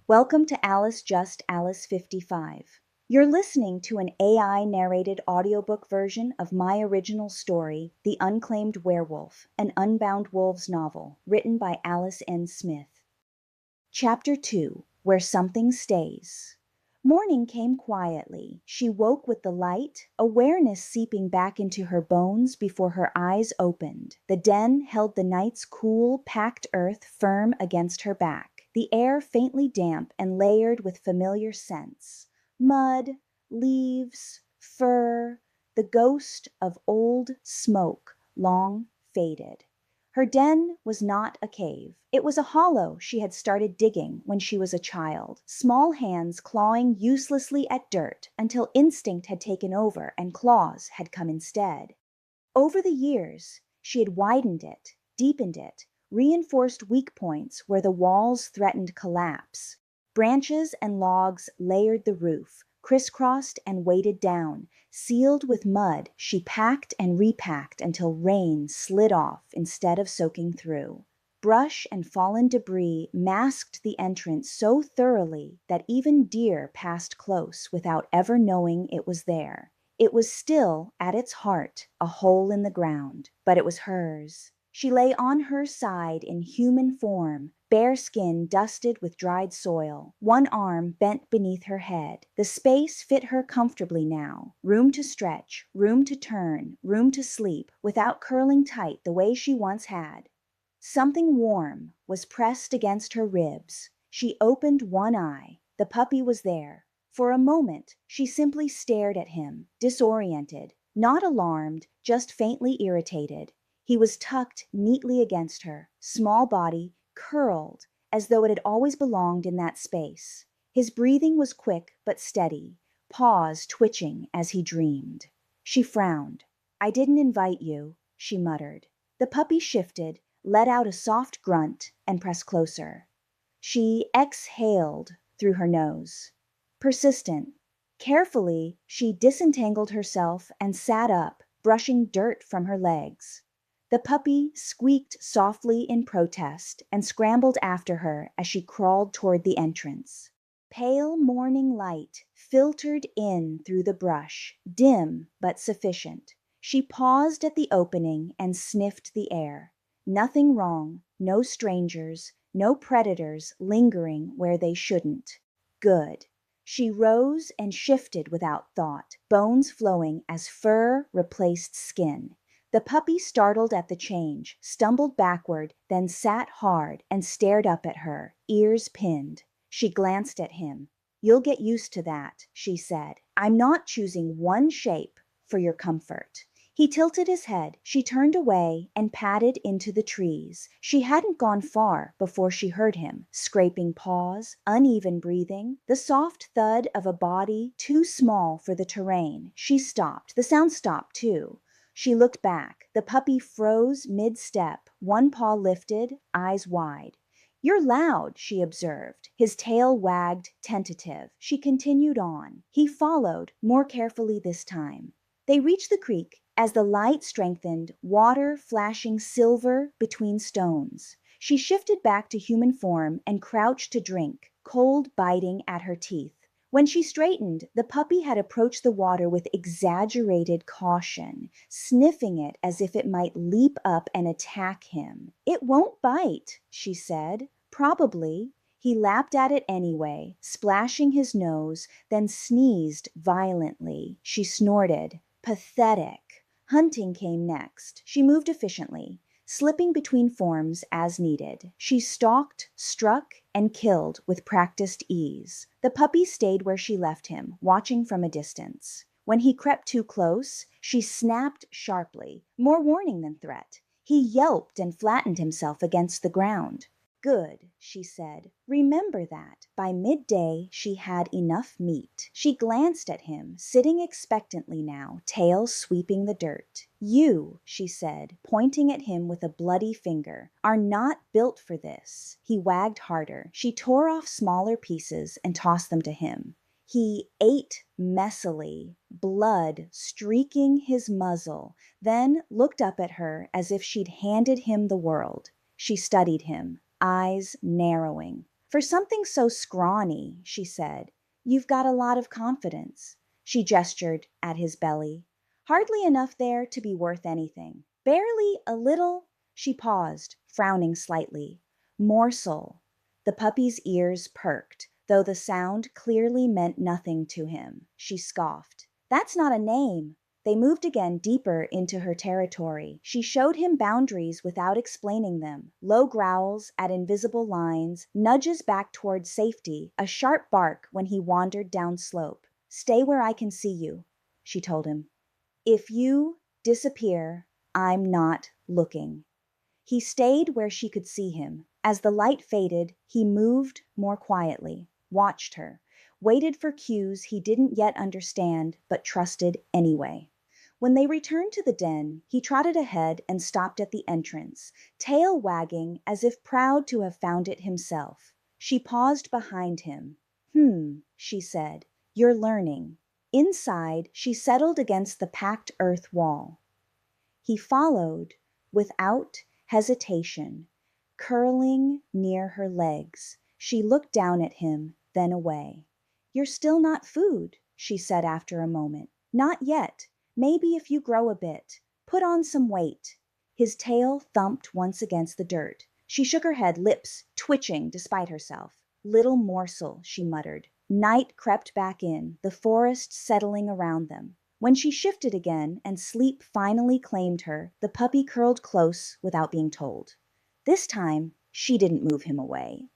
Welcome to Alice Just Alice 55. You're listening to an AI-narrated audiobook version of my original story, The Unclaimed Werewolf, an Unbound Wolves novel, written by Alice N. Smith. Chapter 2, Where Something Stays. Morning came quietly. She woke with the light, awareness seeping back into her bones before her eyes opened. The den held the night's cool, packed earth firm against her back. The air faintly damp and layered with familiar scents. Mud, leaves, fur, the ghost of old smoke, long faded. Her den was not a cave. It was a hollow she had started digging when she was a child, small hands clawing uselessly at dirt until instinct had taken over and claws had come instead. Over the years, she had widened it, deepened it, reinforced weak points where the walls threatened collapse. Branches and logs layered the roof, crisscrossed and weighted down. Sealed with mud, she packed and repacked until rain slid off instead of soaking through. Brush and fallen debris masked the entrance so thoroughly that even deer passed close without ever knowing it was there. It was still, at its heart, a hole in the ground, but it was hers. She lay on her side in human form, bare skin dusted with dried soil, one arm bent beneath her head. The space fit her comfortably now, room to stretch, room to turn, room to sleep, without curling tight the way she once had. Something warm was pressed against her ribs. She opened one eye. The puppy was there. For a moment, she simply stared at him, disoriented, not alarmed, just faintly irritated. He was tucked neatly against her, small body, curled, as though it had always belonged in that space. His breathing was quick but steady, paws twitching as he dreamed. She frowned. "I didn't invite you," she muttered. The puppy shifted, let out a soft grunt, and pressed closer. She exhaled through her nose. Persistent. Carefully, she disentangled herself and sat up, brushing dirt from her legs. The puppy squeaked softly in protest and scrambled after her as she crawled toward the entrance. Pale morning light filtered in through the brush, dim but sufficient. She paused at the opening and sniffed the air. Nothing wrong, no strangers, no predators lingering where they shouldn't. Good. She rose and shifted without thought, bones flowing as fur replaced skin. The puppy, startled at the change, stumbled backward, then sat hard and stared up at her, ears pinned. She glanced at him. "You'll get used to that," she said. "I'm not choosing one shape for your comfort." He tilted his head. She turned away and padded into the trees. She hadn't gone far before she heard him, scraping paws, uneven breathing, the soft thud of a body too small for the terrain. She stopped. The sound stopped, too. She looked back. The puppy froze mid-step, one paw lifted, eyes wide. "You're loud," she observed. His tail wagged, tentative. She continued on. He followed, more carefully this time. They reached the creek. As the light strengthened, water flashing silver between stones. She shifted back to human form and crouched to drink, cold biting at her teeth. When she straightened, the puppy had approached the water with exaggerated caution, sniffing it as if it might leap up and attack him. "It won't bite," she said. "Probably." He lapped at it anyway, splashing his nose, then sneezed violently. She snorted. Pathetic. Hunting came next. She moved efficiently, slipping between forms as needed. She stalked, struck, and killed with practiced ease. The puppy stayed where she left him, watching from a distance. When he crept too close, she snapped sharply, more warning than threat. He yelped and flattened himself against the ground. "Good," she said. "Remember that." By midday, she had enough meat. She glanced at him, sitting expectantly now, tail sweeping the dirt. "You," she said, pointing at him with a bloody finger, "are not built for this." He wagged harder. She tore off smaller pieces and tossed them to him. He ate messily, blood streaking his muzzle, then looked up at her as if she'd handed him the world. She studied him, eyes narrowing. For something so scrawny, she said, you've got a lot of confidence. She gestured at his belly. Hardly enough there to be worth anything. Barely a little. She paused, frowning slightly. Morsel. The puppy's ears perked, though the sound clearly meant nothing to him. She scoffed. That's not a name. They moved again deeper into her territory. She showed him boundaries without explaining them. Low growls at invisible lines, nudges back toward safety, a sharp bark when he wandered down slope. Stay where I can see you, she told him. If you disappear, I'm not looking. He stayed where she could see him. As the light faded, he moved more quietly, watched her, waited for cues he didn't yet understand but trusted anyway. When they returned to the den, he trotted ahead and stopped at the entrance, tail wagging as if proud to have found it himself. She paused behind him. She said, you're learning. Inside, she settled against the packed earth wall. He followed without hesitation, curling near her legs. She looked down at him, then away. You're still not food, she said after a moment. Not yet. Maybe if you grow a bit. Put on some weight. His tail thumped once against the dirt. She shook her head, lips twitching despite herself. Little morsel, she muttered. Night crept back in, the forest settling around them. When she shifted again and sleep finally claimed her, the puppy curled close without being told. This time, she didn't move him away.